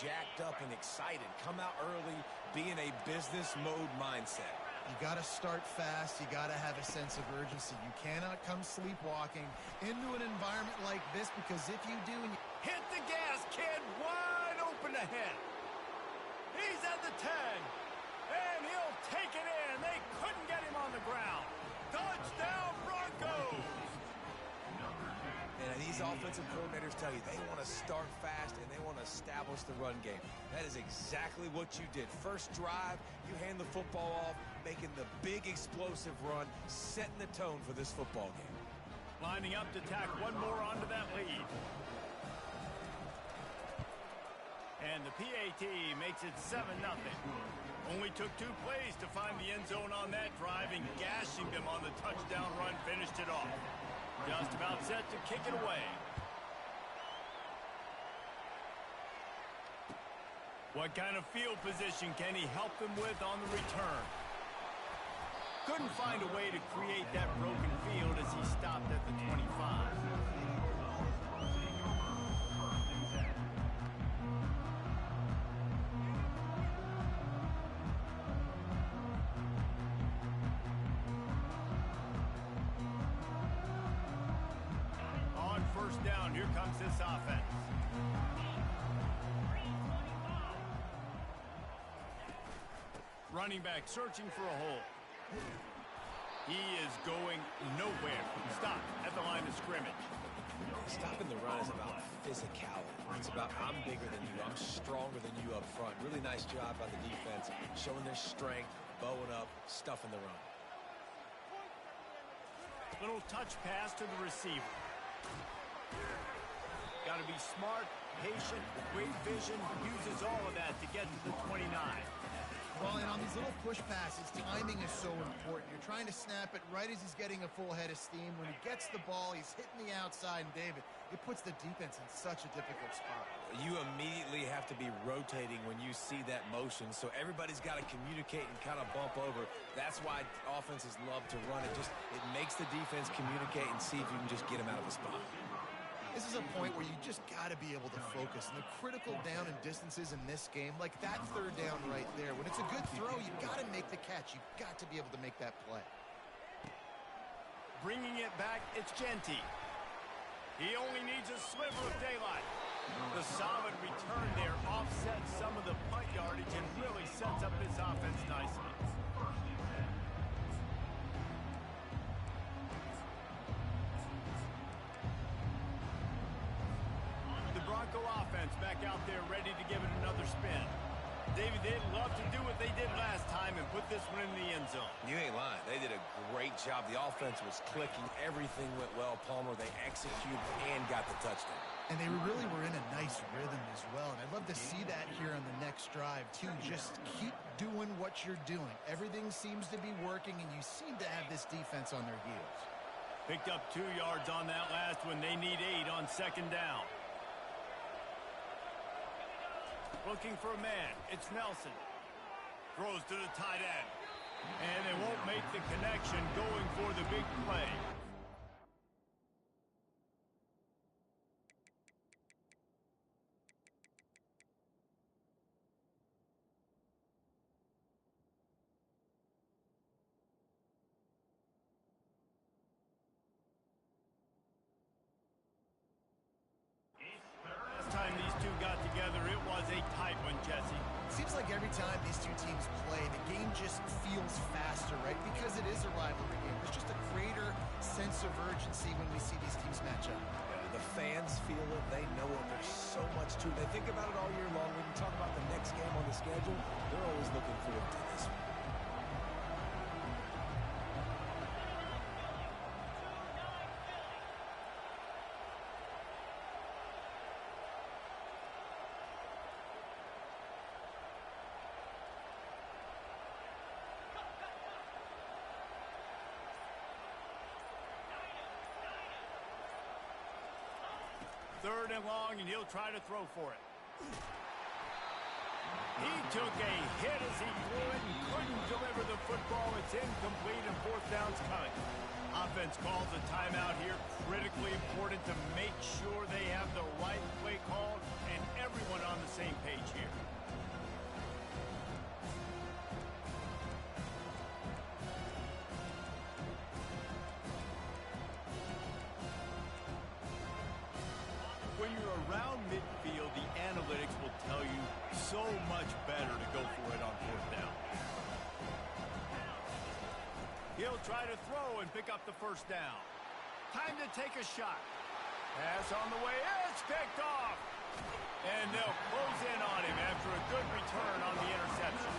jacked up and excited. Come out early, be in a business mode mindset. You got to start fast. You got to have a sense of urgency. You cannot come sleepwalking into an environment like this, because if you do... Hit the gas, kid! Wide open ahead. He's at the 10. And he'll take it in. They couldn't get him on the ground. Touchdown, Broncos! And these offensive coordinators tell you they want to start fast and they want to establish the run game. That is exactly what you did. First drive, you hand the football off, making the big explosive run, setting the tone for this football game. Lining up to tack one more onto that lead. And the PAT makes it 7-0. Only took 2 plays to find the end zone on that drive, and gashing them on the touchdown run finished it off. Just about set to kick it away. What kind of field position can he help them with on the return? Couldn't find a way to create that broken field as he stopped at the 25. First down, here comes this offense. Running back searching for a hole. He is going nowhere. Stop at the line of scrimmage. Stopping the run is about physicality. It's about I'm bigger than you, I'm stronger than you up front. Really nice job by the defense, showing their strength, bowing up, stuffing the run. Little touch pass to the receiver. Got to be smart, patient, great vision, uses all of that to get to the 29. Well, and on these little push passes, timing is so important. You're trying to snap it right as he's getting a full head of steam. When he gets the ball, he's hitting the outside, and David, it puts the defense in such a difficult spot. You immediately have to be rotating when you see that motion, so everybody's got to communicate and kind of bump over. That's why offenses love to run it. It makes the defense communicate and see if you can just get him out of the spot. This is a point where you just got to be able to focus. And the critical down and distances in this game, like that third down right there, when it's a good throw, you got to make the catch. You've got to be able to make that play. Bringing it back, it's Genty. He only needs a sliver of daylight. The solid return there offsets some of the punt yardage and really sets up this offense nicely. Bronco offense back out there ready to give it another spin. David, they'd love to do what they did last time and put this one in the end zone. You ain't lying. They did a great job. The offense was clicking. Everything went well. Palmer, they executed and got the touchdown. And they really were in a nice rhythm as well. And I'd love to see that here on the next drive, too. Just keep doing what you're doing. Everything seems to be working, and you seem to have this defense on their heels. Picked up 2 yards on that last one. They need 8 on second down. Looking for a man. It's Nelson. Throws to the tight end. And they won't make the connection going for the big play. Last time these two got together, it was a tight one, Jesse. Seems like every time these two teams play, the game just feels faster, right? Because it is a rivalry game. There's just a greater sense of urgency when we see these teams match up. The fans feel it. They know it. There's so much to it. They think about it all year long. When you talk about the next game on the schedule, they're always looking forward to this one. Third and long, and he'll try to throw for it. He took a hit as he threw it and couldn't deliver the football. It's incomplete, and fourth down's coming. Offense calls a timeout here. Critically important to make sure they have the right play called and everyone on the same page. much better to go for it on fourth down. He'll try to throw and pick up the first down. Time to take a shot. Pass on the way. It's picked off. And they'll close in on him after a good return on the interception.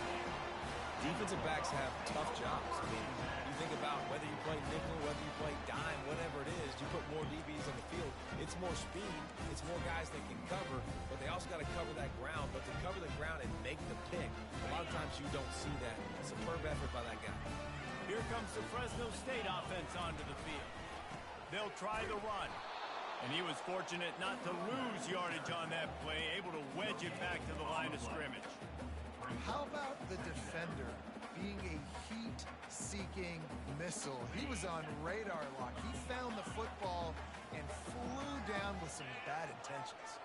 Defensive backs have tough jobs. I mean, you think about whether you play nickel, whether you play dime, whatever it is, you put more DBs on the field. It's more speed. It's more guys that can cover, but they also got to cover that ground. But to cover the ground and make the pick, a lot of times you don't see that. Superb effort by that guy. Here comes the Fresno State offense onto the field. They'll try the run. And he was fortunate not to lose yardage on that play, able to wedge it back to the line of scrimmage. How about the defender being a heat-seeking missile? He was on radar lock. He found the football and flew down with some bad intentions.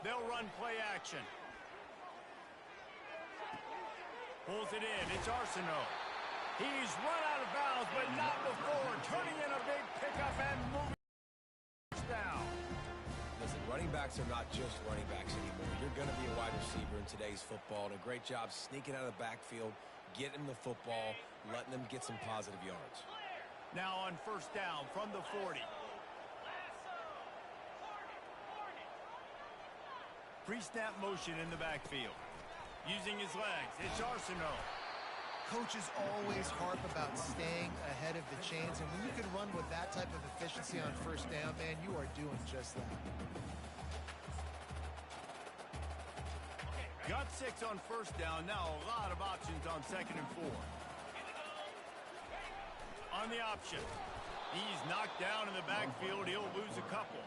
They'll run play action. Pulls it in. It's Arsenault. He's run out of bounds, but not before. Turning in a big pickup and moving down. Listen, running backs are not just running backs anymore. You're going to be a wide receiver in today's football. And a great job sneaking out of the backfield, getting the football, letting them get some positive yards. Now on first down from the 40. Pre-snap motion in the backfield. Using his legs, it's Arsenault. Coaches always harp about staying ahead of the chains, and when you can run with that type of efficiency on first down, man, you are doing just that. Got 6 on first down. Now a lot of options on 2nd and 4. On the option. He's knocked down in the backfield. He'll lose a couple.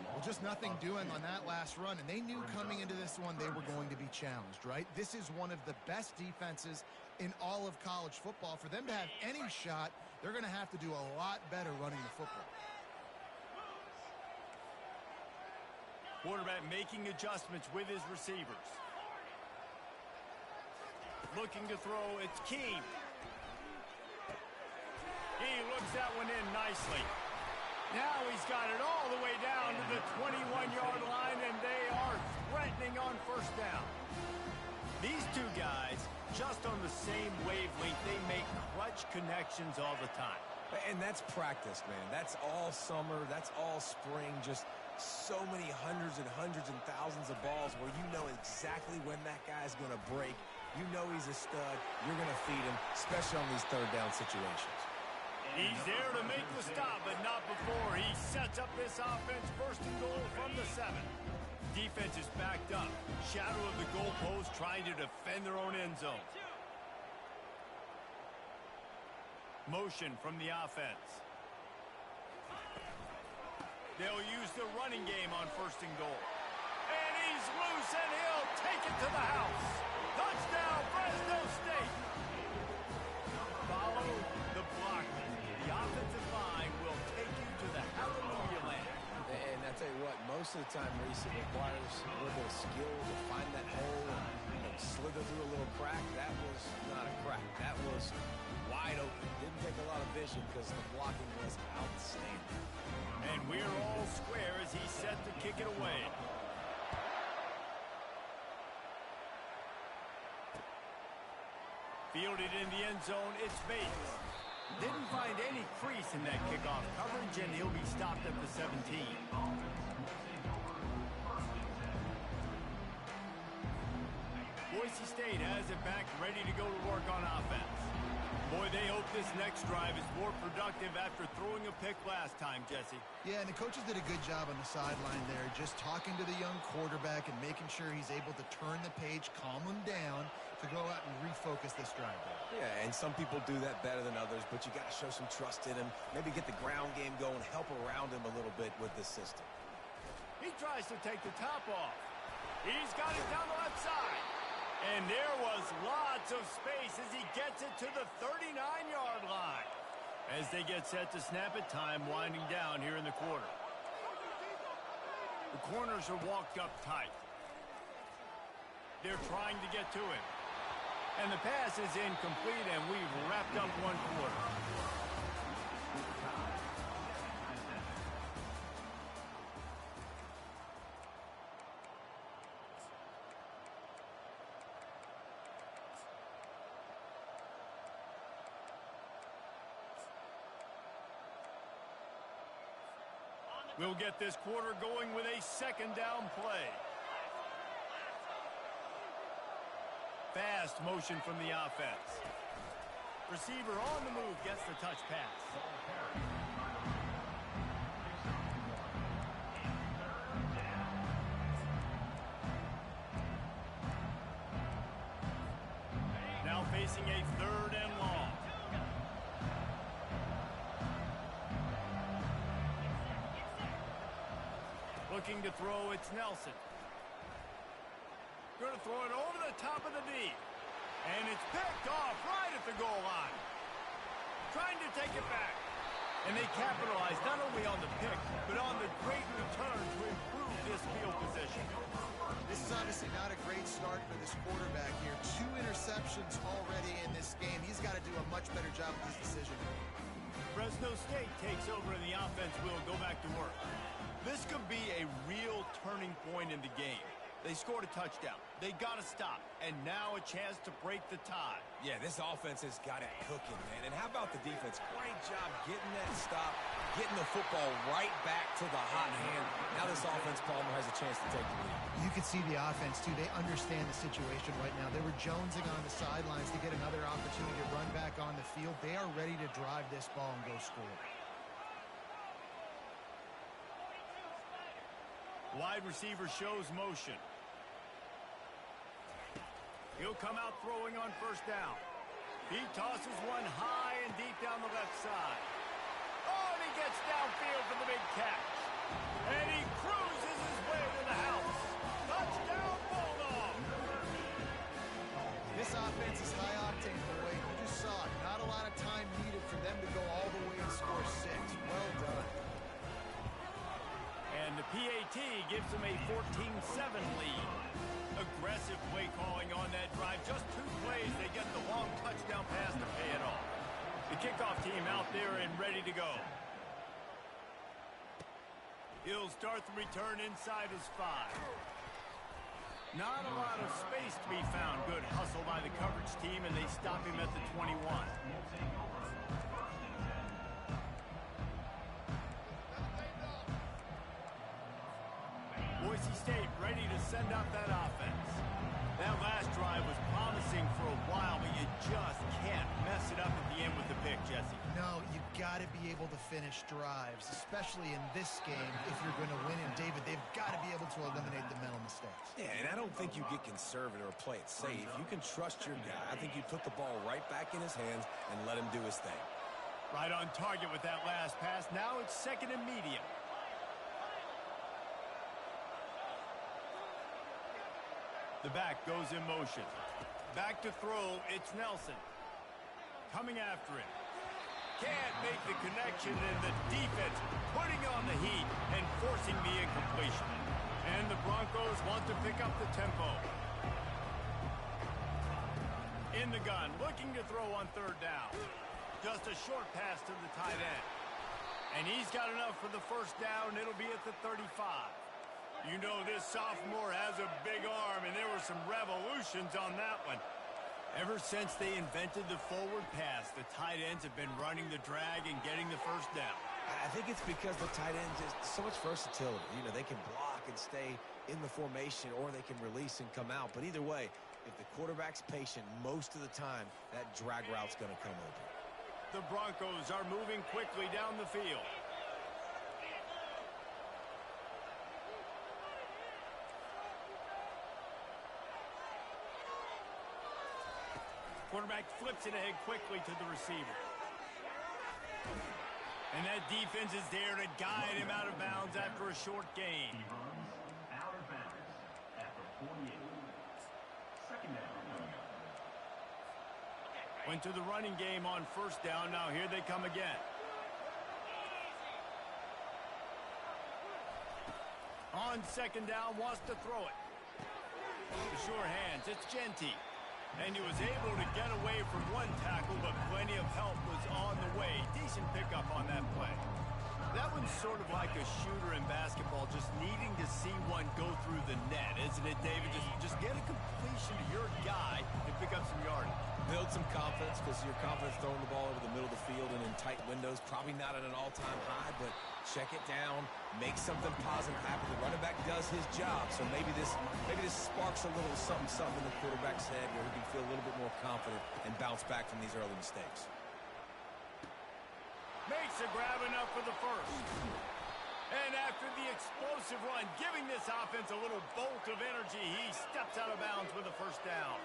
Well, just nothing doing on that last run, and they knew coming into this one they were going to be challenged, right? This is one of the best defenses in all of college football. For them to have any shot, they're going to have to do a lot better running the football. Quarterback making adjustments with his receivers. Looking to throw, it's Keene. He looks that one in nicely. Now he's got it all the way down to the 21-yard line, and they are threatening on first down. These two guys, just on the same wavelength, they make clutch connections all the time. And that's practice, man. That's all summer. That's all spring. Just so many hundreds and thousands of balls where you know exactly when that guy's going to break. You know he's a stud. You're going to feed him, especially on these third down situations. He's there to make the stop, but not before. He sets up this offense first and goal from the 7. Defense is backed up. Shadow of the goalpost trying to defend their own end zone. Motion from the offense. They'll use the running game on first and goal. And he's loose, and he'll take it to the house. Touchdown, Fresno State. Follow the block. The offensive line will take you to the hallelujah land. And I tell you what, most of the time, Reese, it requires a little bit of skill to find that hole and slither through a little crack. That was not a crack. That was wide open. Didn't take a lot of vision because the blocking was outstanding. And we're all square as he's set to kick it away. Fielded in the end zone, it's Bates. Didn't find any crease in that kickoff coverage, and he'll be stopped at the 17. Boise State has it back, ready to go to work on offense. Boy, they hope this next drive is more productive after throwing a pick last time, Jesse. Yeah, and the coaches did a good job on the sideline there, just talking to the young quarterback and making sure he's able to turn the page, calm him down to go out and refocus this drive. Yeah, and some people do that better than others, but you got to show some trust in him, maybe get the ground game going, help around him a little bit with this system. He tries to take the top off. He's got it down the left side. And there was lots of space as he gets it to the 39-yard line. As they get set to snap it, time winding down here in the quarter. The corners are walked up tight. They're trying to get to him. And the pass is incomplete, and we've wrapped up one quarter. We'll get this quarter going with a second down play. Fast motion from the offense. Receiver on the move gets the touch pass. Now facing a third and long. Looking to throw, it's Nelson. Going to throw it over the top of the D. And it's picked off right at the goal line. Trying to take it back. And they capitalize not only on the pick, but on the great return to improve this field position. This is obviously not a great start for this quarterback here. 2 interceptions already in this game. He's got to do a much better job with his decision. Fresno State takes over and the offense will go back to work. This could be a real turning point in the game. They scored a touchdown. They got to stop. And now a chance to break the tie. Yeah, this offense has got it cooking, man. And how about the defense? Great job getting that stop, getting the football right back to the hot hand. Now this offense, Palmer, has a chance to take the lead. You can see the offense, too. They understand the situation right now. They were jonesing on the sidelines to get another opportunity to run back on the field. They are ready to drive this ball and go score. Wide receiver shows motion. He'll come out throwing on first down. He tosses one high and deep down the left side. Oh, and he gets downfield for the big catch. And he cruises his way to the house. Touchdown, Bulldog! This offense is high octane, boy. You just saw it. Not a lot of time needed for them to go all the way and score 6. Well done. And the PAT gives them a 14-7 lead. Aggressive play calling on that drive. Just 2 plays, they get the long touchdown pass to pay it off. The kickoff team out there and ready to go. He'll start the return inside his 5. Not a lot of space to be found. Good hustle by the coverage team, and they stop him at the 21. Boise State ready to send out that offense. That last drive was promising for a while, but you just can't mess it up at the end with the pick, Jesse. No, you got to be able to finish drives, especially in this game if you're going to win. And, David, they've got to be able to eliminate the mental mistakes. Yeah, and I don't think you get conservative or play it safe. You can trust your guy. I think you put the ball right back in his hands and let him do his thing. Right on target with that last pass. Now it's second and medium. The back goes in motion. Back to throw, it's Nelson. Coming after him. Can't make the connection, and the defense putting on the heat and forcing the incompletion. And the Broncos want to pick up the tempo. In the gun, looking to throw on third down. Just a short pass to the tight end. And he's got enough for the first down. It'll be at the 35. You know this sophomore has a big arm, and there were some revolutions on that one. Ever since they invented the forward pass, the tight ends have been running the drag and getting the first down. I think it's because the tight ends is so much versatility. You know, they can block and stay in the formation, or they can release and come out. But either way, if the quarterback's patient most of the time, that drag route's going to come open. The Broncos are moving quickly down the field. Quarterback flips it ahead quickly to the receiver. And that defense is there to guide him out of bounds after a short gain. He runs out of bounds at the 48. Second down. Went to the running game on first down. Now here they come again. On second down, wants to throw it. The sure hands, it's Genty. And he was able to get away from one tackle, but plenty of help was on the way. Decent pickup on that play. That one's sort of like a shooter in basketball, just needing to see one go through the net, isn't it, David? Just get a completion to your guy and pick up some yardage. Build some confidence, because your confidence throwing the ball over the middle of the field and in tight windows, probably not at an all-time high, but check it down, make something positive happen. The running back does his job, so maybe this sparks a little something in the quarterback's head where he can feel a little bit more confident and bounce back from these early mistakes. Makes a grab enough for the first. And after the explosive run, giving this offense a little bolt of energy, he steps out of bounds with a first down.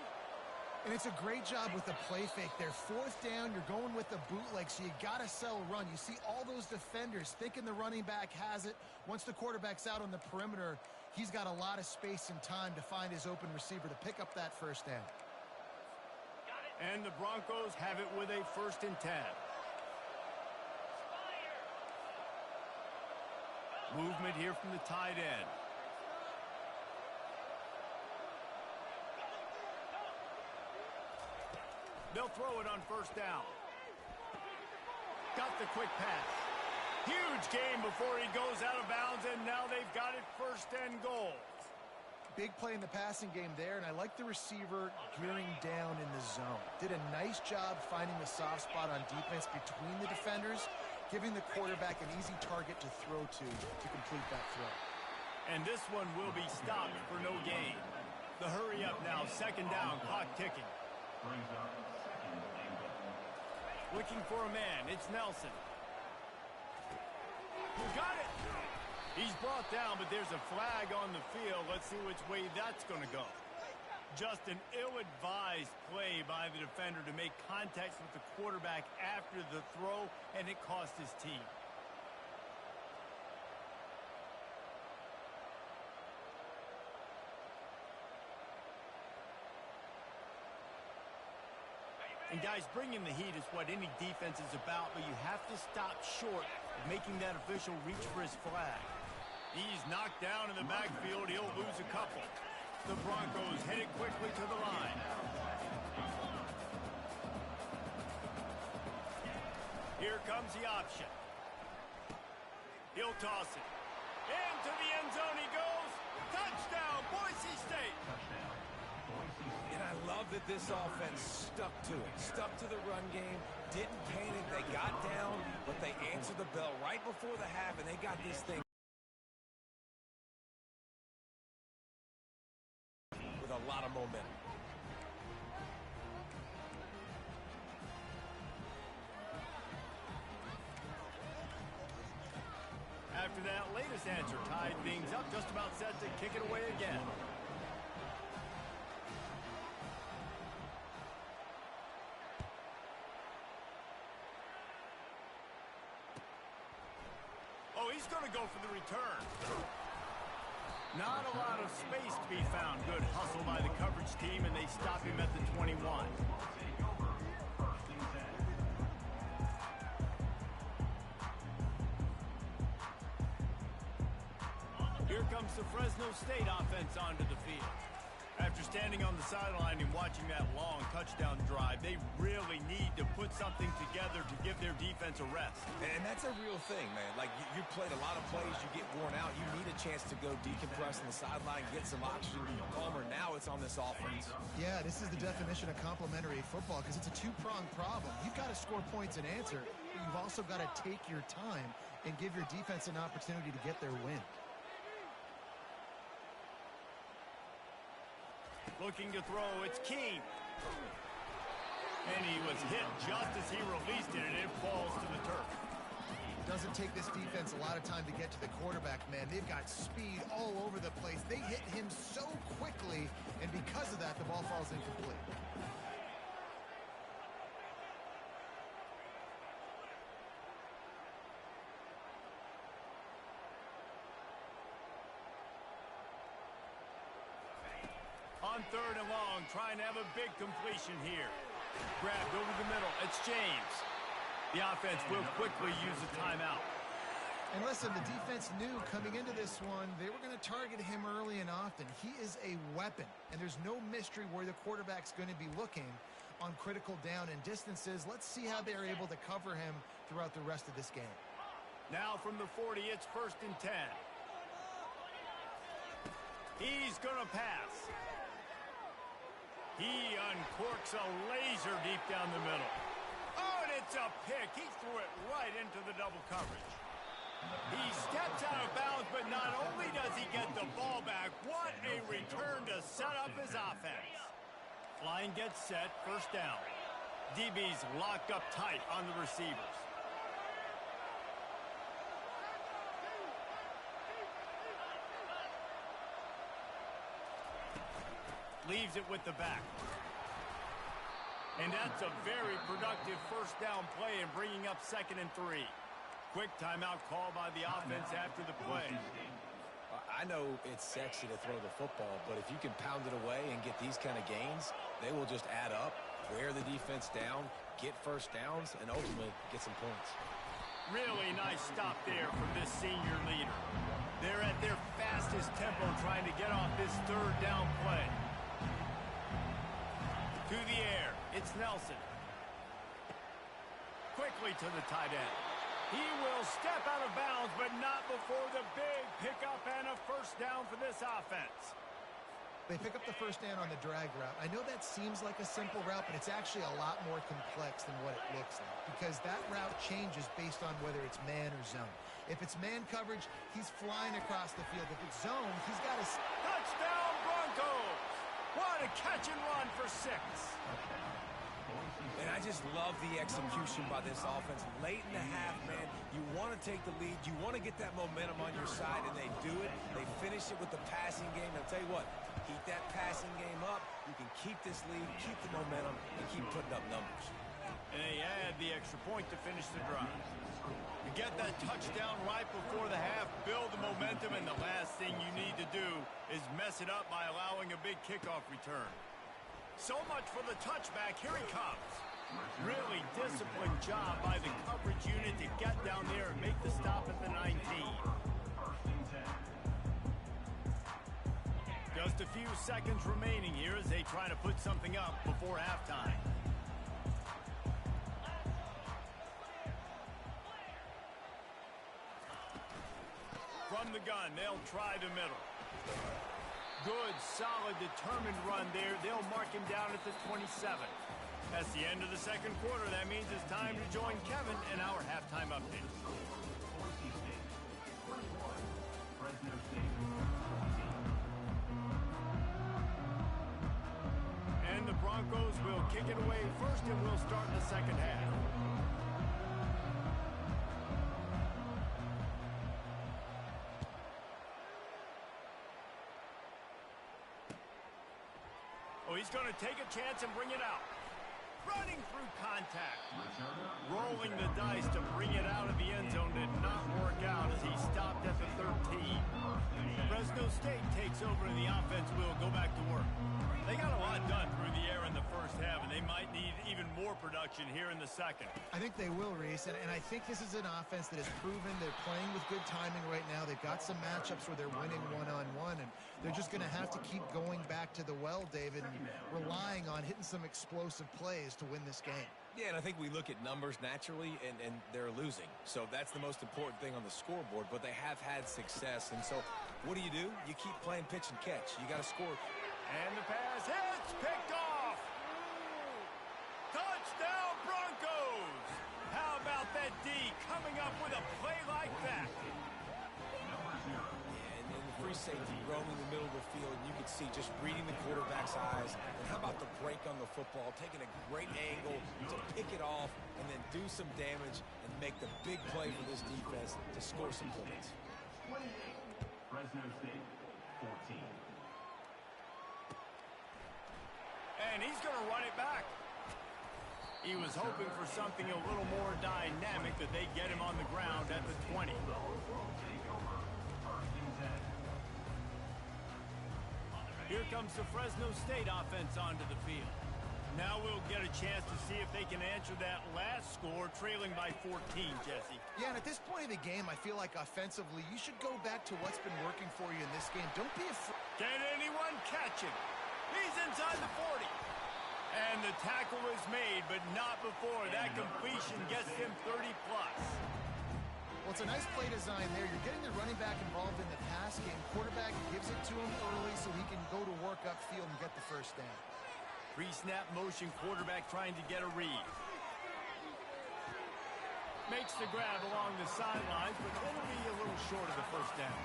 And it's a great job with the play fake there. Fourth down, you're going with the bootleg, so you got to sell a run. You see all those defenders thinking the running back has it. Once the quarterback's out on the perimeter, he's got a lot of space and time to find his open receiver to pick up that first down. And the Broncos have it with a 1st and 10. Movement here from the tight end. They'll throw it on first down. Got the quick pass. Huge game before he goes out of bounds, and now they've got it 1st and goal. Big play in the passing game there, and I like the receiver gearing down in the zone. Did a nice job finding the soft spot on defense between the defenders, giving the quarterback an easy target to throw to complete that throw. And this one will be stopped for no gain. The hurry up now, 2nd down, clock ticking. Brings up 2nd and goal. Looking for a man, it's Nelson. Got it! He's brought down, but there's a flag on the field. Let's see which way that's going to go. Just an ill-advised play by the defender to make contact with the quarterback after the throw, and it cost his team. And guys, bringing the heat is what any defense is about, but you have to stop short of making that official reach for his flag. He's knocked down in the backfield. He'll lose a couple. The Broncos headed quickly to the line. Here comes the option. He'll toss it. Into the end zone he goes. Touchdown, Boise State. And I love that this offense stuck to it. Stuck to the run game. Didn't panic. They got down, but they answered the bell right before the half, and they got this thing with a lot of momentum. After that latest answer tied things up, just about set to kick it away again. Oh, he's going to go for the return. Not a lot of space to be found. Good hustle by the coverage team, and they stop him at the 21. Here comes the Fresno State offense onto the field. After standing on the sideline and watching that long touchdown drive, they really need to put something together to give their defense a rest. And that's a real thing, man. Like, you played a lot of plays, you get worn out. You need a chance to go decompress on the sideline, get some oxygen. Palmer, now it's on this offense. Yeah, this is the definition of complementary football because it's a two-pronged problem. You've got to score points and answer, but you've also got to take your time and give your defense an opportunity to get their win. Looking to throw, it's King. And he was hit just as he released it, and it falls to the turf. Doesn't take this defense a lot of time to get to the quarterback, man. They've got speed all over the place. They hit him so quickly, and because of that, the ball falls incomplete. On 3rd and long, trying to have a big completion here. Grabbed over the middle. It's James. The offense will quickly use a timeout. And listen, the defense knew coming into this one, they were going to target him early and often. He is a weapon, and there's no mystery where the quarterback's going to be looking on critical down and distances. Let's see how they're able to cover him throughout the rest of this game. Now from the 40, it's 1st and 10. He's going to pass. He uncorks a laser deep down the middle. Oh, and it's a pick. He threw it right into the double coverage. He steps out of bounds, but not only does he get the ball back, what a return to set up his offense. Line gets set, first down. DB's locked up tight on the receivers. Leaves it with the back. And that's a very productive first down play and bringing up 2nd and 3. Quick timeout call by the offense after the play. I know it's sexy to throw the football, but if you can pound it away and get these kind of gains, they will just add up, wear the defense down, get first downs, and ultimately get some points. Really nice stop there from this senior leader. They're at their fastest tempo trying to get off this 3rd down play. To the air, it's Nelson. Quickly to the tight end. He will step out of bounds, but not before the big pickup and a first down for this offense. They pick up the first down on the drag route. I know that seems like a simple route, but it's actually a lot more complex than what it looks like, because that route changes based on whether it's man or zone. If it's man coverage, he's flying across the field. If it's zone, he's got a... Touchdown Broncos! What a catch and run for 6. And I just love the execution by this offense. Late in the half, man, you want to take the lead. You want to get that momentum on your side, and they do it. They finish it with the passing game. I'll tell you what, keep that passing game up. You can keep this lead, keep the momentum, and keep putting up numbers. And they add the extra point to finish the drive. You get that touchdown right before the half, build the momentum, and the last thing you need to do is mess it up by allowing a big kickoff return. So much for the touchback. Here he comes. Really disciplined job by the coverage unit to get down there and make the stop at the 19. Just a few seconds remaining here as they try to put something up before halftime. From the gun, they'll try the middle. Good, solid, determined run there. They'll mark him down at the 27. That's the end of the 2nd quarter. That means it's time to join Kevin in our halftime update. And the Broncos will kick it away first, and we'll start the 2nd half. Oh, he's going to take a chance and bring it out. Running through contact. Rolling the dice to bring it out of the end zone did not work out as he stopped at the 13. Fresno State takes over and the offense will go back to work. They got a lot done through the air in the first half, and they might need even more production here in the 2nd. I think they will, Reese, and I think this is an offense that has proven they're playing with good timing right now. They've got some matchups where they're winning one-on-one, and they're just going to have to keep going back to the well, David, and relying on hitting some explosive plays to win this game. Yeah, and I think we look at numbers naturally, and they're losing. So that's the most important thing on the scoreboard, but they have had success. And so what do? You keep playing pitch and catch. You got to score. And the pass hits, picked off. Touchdown Broncos. How about that D coming up with a play like that? Yeah, and then the free safety roaming the middle of the field, and you can see just reading the quarterback's eyes. And how about the break on the football, taking a great angle to pick it off and then do some damage and make the big play for this defense to score some points. 28, Fresno State, 14. And he's going to run it back. He was hoping for something a little more dynamic, that they get him on the ground at the 20. Here comes the Fresno State offense onto the field. Now we'll get a chance to see if they can answer that last score, trailing by 14, Jesse. Yeah, and at this point of the game, I feel like offensively, you should go back to what's been working for you in this game. Don't be afraid. Can anyone catch him? He's inside the 40. And the tackle is made, but not before. That completion gets him 30-plus. Well, it's a nice play design there. You're getting the running back involved in the pass game. Quarterback gives it to him early so he can go to work upfield and get the first down. Pre-snap motion, quarterback trying to get a read. Makes the grab along the sidelines, but it'll be a little short of the first down.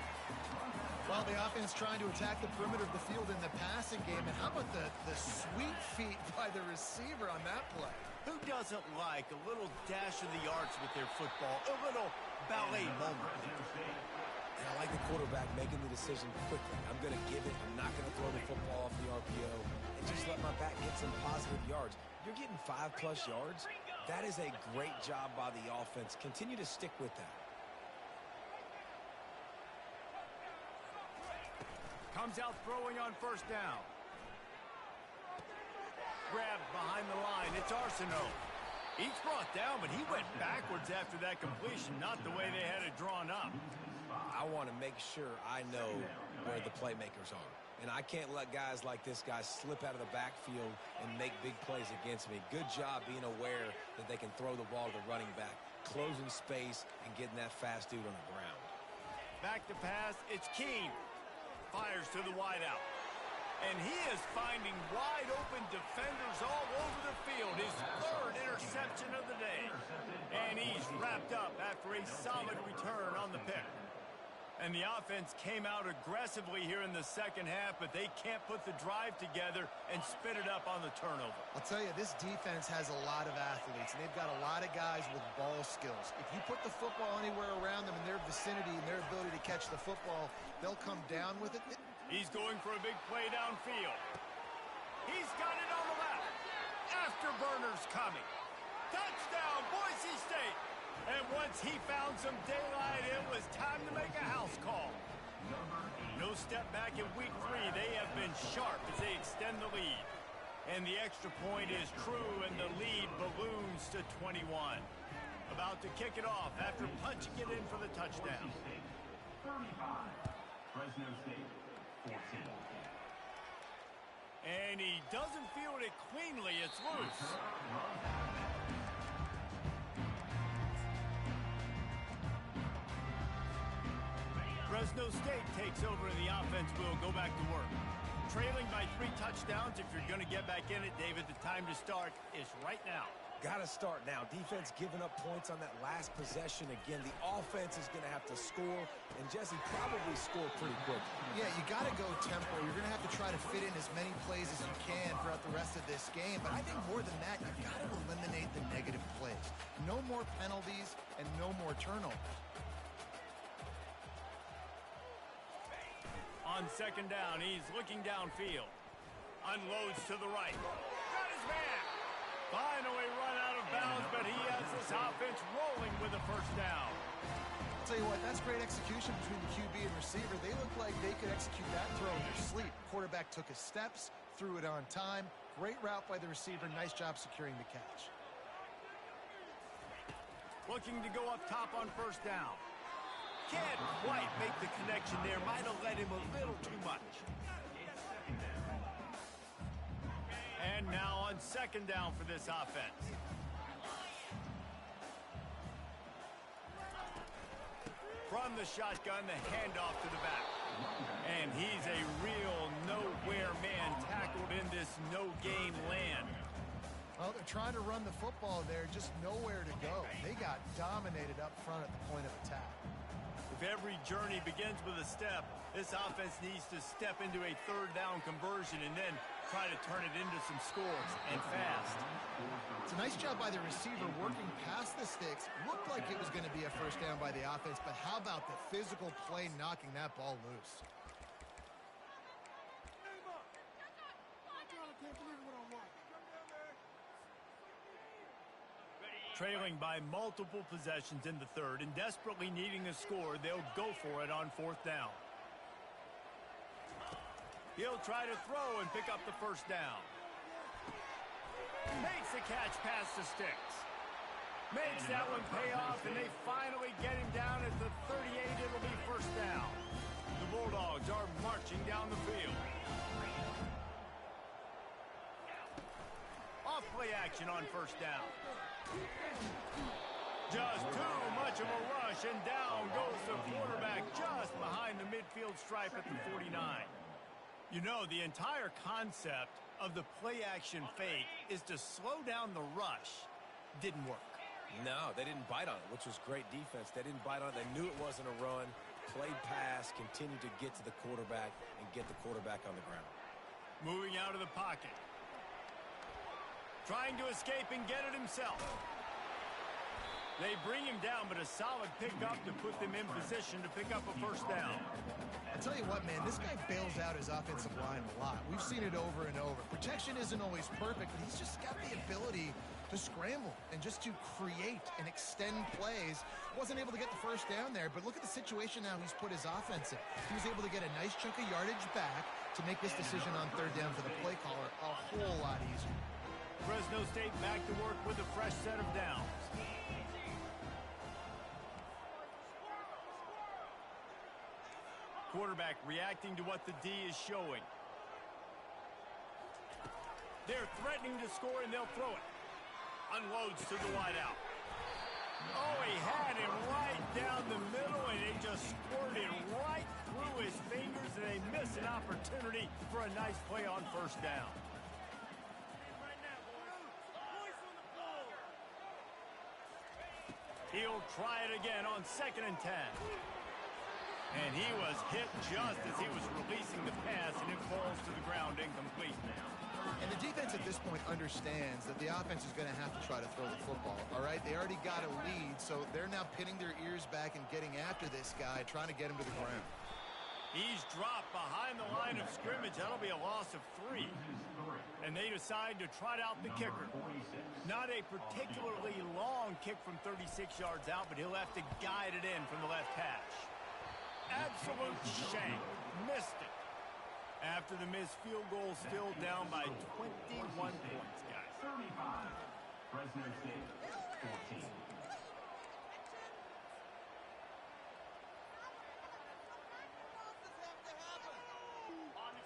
Well, the offense trying to attack the perimeter of the field in the passing game. And how about the sweet feet by the receiver on that play? Who doesn't like a little dash of the arts with their football, a little ballet moment? And I like the quarterback making the decision quickly. I'm going to give it. I'm not going to throw the football off the RPO and just let my back get some positive yards. You're getting 5+ yards. That is a great job by the offense. Continue to stick with that. Comes out throwing on first down. Grabbed behind the line. It's Arsenault. He's brought down, but he went backwards after that completion, not the way they had it drawn up. I want to make sure I know where the playmakers are. And I can't let guys like this guy slip out of the backfield and make big plays against me. Good job being aware that they can throw the ball to the running back, closing space, and getting that fast dude on the ground. Back to pass. It's Keene. Fires to the wideout. And he is finding wide-open defenders all over the field. His third interception of the day. And he's wrapped up after a solid return on the pick. And the offense came out aggressively here in the second half, but they can't put the drive together and spit it up on the turnover. I'll tell you, this defense has a lot of athletes, and they've got a lot of guys with ball skills. If you put the football anywhere around them in their vicinity and their ability to catch the football, they'll come down with it. He's going for a big play downfield. He's got it on the left. Afterburner's coming. Touchdown, Boise State. And once he found some daylight, it was time to make a house call. No step back in week 3. They have been sharp as they extend the lead. And the extra point is true, and the lead balloons to 21. About to kick it off after punching it in for the touchdown. 35. Fresno State, 14. And he doesn't field it cleanly. It's loose. Fresno State takes over and the offense will go back to work. Trailing by 3 touchdowns. If you're going to get back in it, David, the time to start is right now. Got to start now. Defense giving up points on that last possession. Again, the offense is going to have to score, and Jesse probably score pretty quick. Yeah, you got to go tempo. You're going to have to try to fit in as many plays as you can throughout the rest of this game. But I think more than that, you've got to eliminate the negative plays. No more penalties and no more turnovers. On second down, he's looking downfield. Unloads to the right. Got his man. Finally run out of bounds, but he has this offense rolling with a first down. I'll tell you what, that's great execution between the QB and receiver. They look like they could execute that throw in their sleep. Quarterback took his steps, threw it on time. Great route by the receiver. Nice job securing the catch. Looking to go up top on first down. Can't quite make the connection there. Might have led him a little too much. And now on second down for this offense. From the shotgun, the handoff to the back. And he's a real nowhere man tackled in this no-gain land. Well, they're trying to run the football there, just nowhere to go. They got dominated up front at the point of attack. If every journey begins with a step, this offense needs to step into a third down conversion and then try to turn it into some scores, and fast. It's a nice job by the receiver working past the sticks. Looked like it was going to be a first down by the offense, but how about the physical play knocking that ball loose? Trailing by multiple possessions in the third and desperately needing a score, they'll go for it on fourth down. He'll try to throw and pick up the first down. Makes the catch past the sticks. Makes that one pay off, and they finally get him down at the 38. It'll be first down. The Bulldogs are marching down the field. Off play action on first down. Just too much of a rush, and down goes the quarterback just behind the midfield stripe at the 49. You know, the entire concept of the play-action fake is to slow down the rush. Didn't work. No, they didn't bite on it, which was great defense. They didn't bite on it. They knew it wasn't a run. Played pass, continued to get to the quarterback and get the quarterback on the ground. Moving out of the pocket. Trying to escape and get it himself. They bring him down, but a solid pickup to put them in position to pick up a first down. I tell you what, man, this guy bails out his offensive line a lot. We've seen it over and over. Protection isn't always perfect, but he's just got the ability to scramble and just to create and extend plays. Wasn't able to get the first down there, but look at the situation now he's put his offense in. He was able to get a nice chunk of yardage back to make this decision on third down for the play caller a whole lot easier. Fresno State back to work with a fresh set of downs. Quarterback reacting to what the D is showing. They're threatening to score, and they'll throw it. Unloads to the wideout. Oh, he had him right down the middle, and they just squirted right through his fingers, and they miss an opportunity for a nice play on first down. He'll try it again on 2nd and 10. And he was hit just as he was releasing the pass, and it falls to the ground incomplete. And the defense at this point understands that the offense is going to have to try to throw the football, all right? They already got a lead, so they're now pinning their ears back and getting after this guy, trying to get him to the ground. He's dropped behind the line of scrimmage. That'll be a loss of 3. And they decide to trot out the kicker. Not a particularly long kick from 36 yards out, but he'll have to guide it in from the left hash. Absolute shank. Missed it. After the missed field goal, still down by 21 points, guys. 35. Fresno State, 14.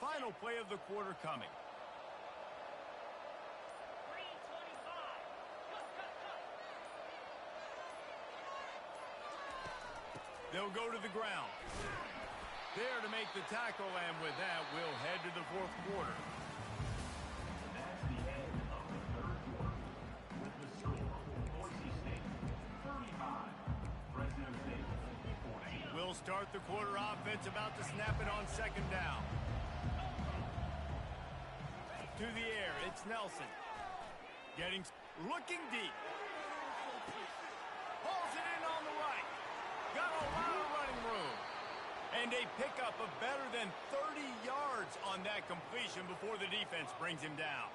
Final play of the quarter coming. They'll go to the ground. There to make the tackle, and with that, we'll head to the fourth quarter. That's the end of the third quarter. With the score, Boise State, 35. Fresno State, 14. We'll start the quarter offense, about to snap it on 2nd down. To the air, it's Nelson. Looking deep. Pulls it in on the right. Got a lot of running room. And a pickup of better than 30 yards on that completion before the defense brings him down.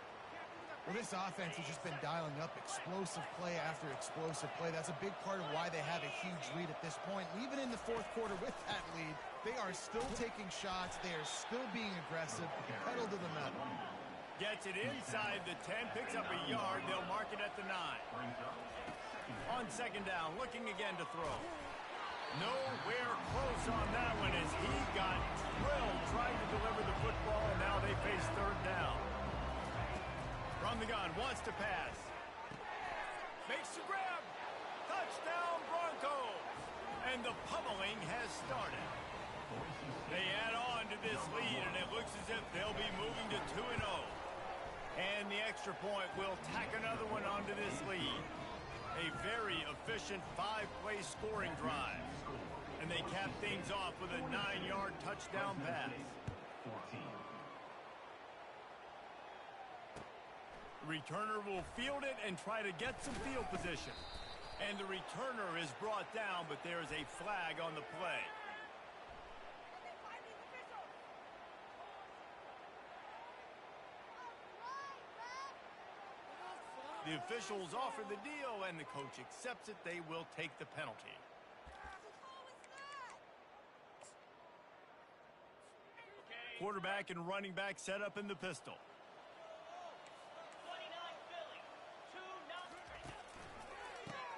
Well, this offense has just been dialing up explosive play after explosive play. That's a big part of why they have a huge lead at this point. Even in the fourth quarter with that lead, they are still taking shots. They are still being aggressive, pedal to the metal. Gets it inside the 10, picks up a yard. They'll mark it at the 9. On 2nd down, looking again to throw. Nowhere close on that one as he got drilled trying to deliver the football, and now they face 3rd down. From the gun, wants to pass. Makes the grab. Touchdown Broncos. And the pummeling has started. They add on to this lead, and it looks as if they'll be moving to 2-0. And the extra point will tack another one onto this lead. A very efficient 5-play scoring drive. And they cap things off with a 9-yard touchdown pass. 14. Returner will field it and try to get some field position. And the returner is brought down, but there is a flag on the play. The officials offer the deal, and the coach accepts it. They will take the penalty. Quarterback and running back set up in the pistol.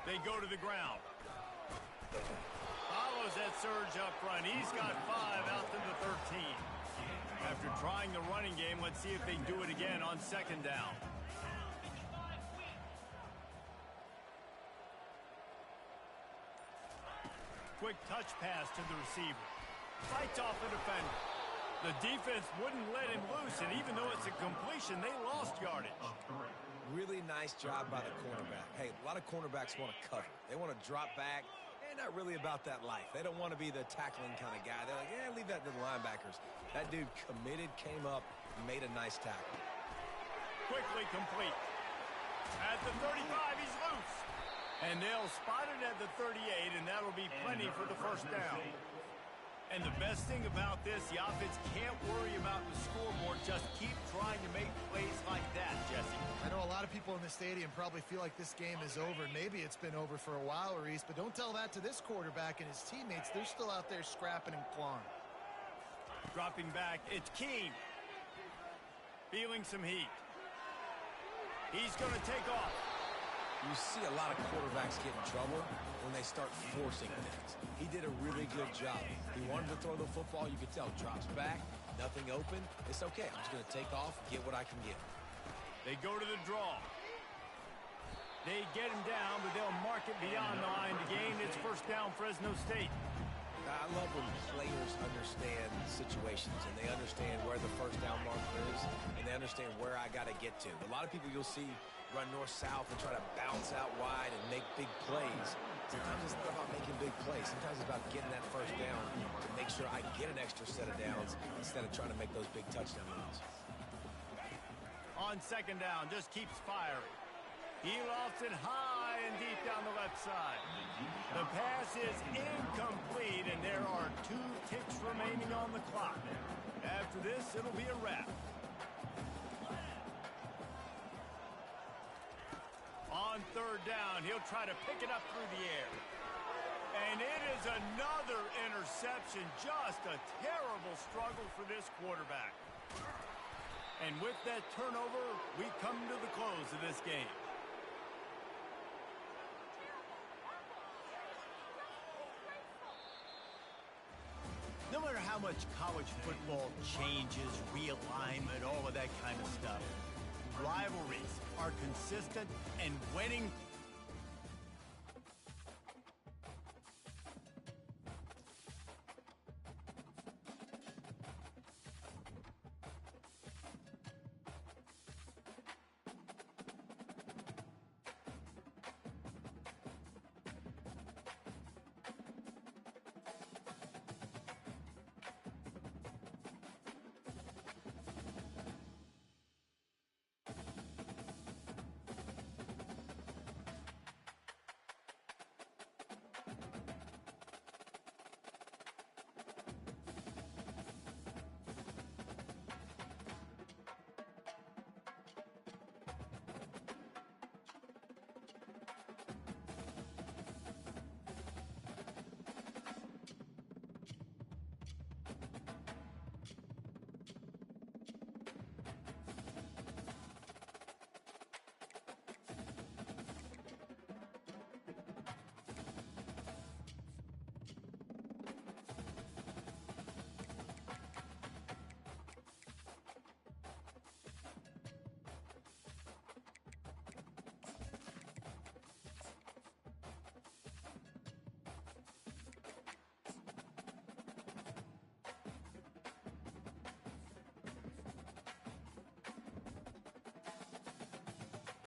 They go to the ground. Follows that surge up front. He's got 5 out to the 13. After trying the running game, let's see if they do it again on 2nd down. Quick touch pass to the receiver. Fights off the defender. The defense wouldn't let him loose, and even though it's a completion, they lost yardage. Really nice job by the cornerback. Hey, a lot of cornerbacks want to cover. They want to drop back. They're not really about that life. They don't want to be the tackling kind of guy. They're like, yeah, leave that to the linebackers. That dude committed, came up, made a nice tackle. Quickly complete. At the 35, he's loose. And they'll spot it at the 38, and that'll be plenty for the first down. And the best thing about this, the offense can't worry about the scoreboard. Just keep trying to make plays like that, Jesse. I know a lot of people in the stadium probably feel like this game is over. Maybe it's been over for a while, Reese, but don't tell that to this quarterback and his teammates. They're still out there scrapping and clawing. Dropping back, it's Keene. Feeling some heat. He's going to take off. You see a lot of quarterbacks get in trouble when they start forcing things. He did a really good job. He wanted to throw the football. You could tell. Drops back, nothing open. It's okay. I'm just going to take off, get what I can get. They go to the draw. They get him down, but they'll mark it beyond the line to gain. It's first down, Fresno State. I love when players understand situations and they understand where the first down marker is and they understand where I got to get to. A lot of people you'll see run north-south and try to bounce out wide and make big plays. Sometimes it's not about making big plays. Sometimes it's about getting that first down to make sure I get an extra set of downs instead of trying to make those big touchdown runs. On second down, just keeps firing. He lofts it high and deep down the left side. The pass is incomplete, and there are 2 ticks remaining on the clock. After this, it'll be a wrap. On third down, he'll try to pick it up through the air. And it is another interception. Just a terrible struggle for this quarterback. And with that turnover, we come to the close of this game. No matter how much college football changes, realignment, all of that kind of stuff, rivalries are consistent, and winning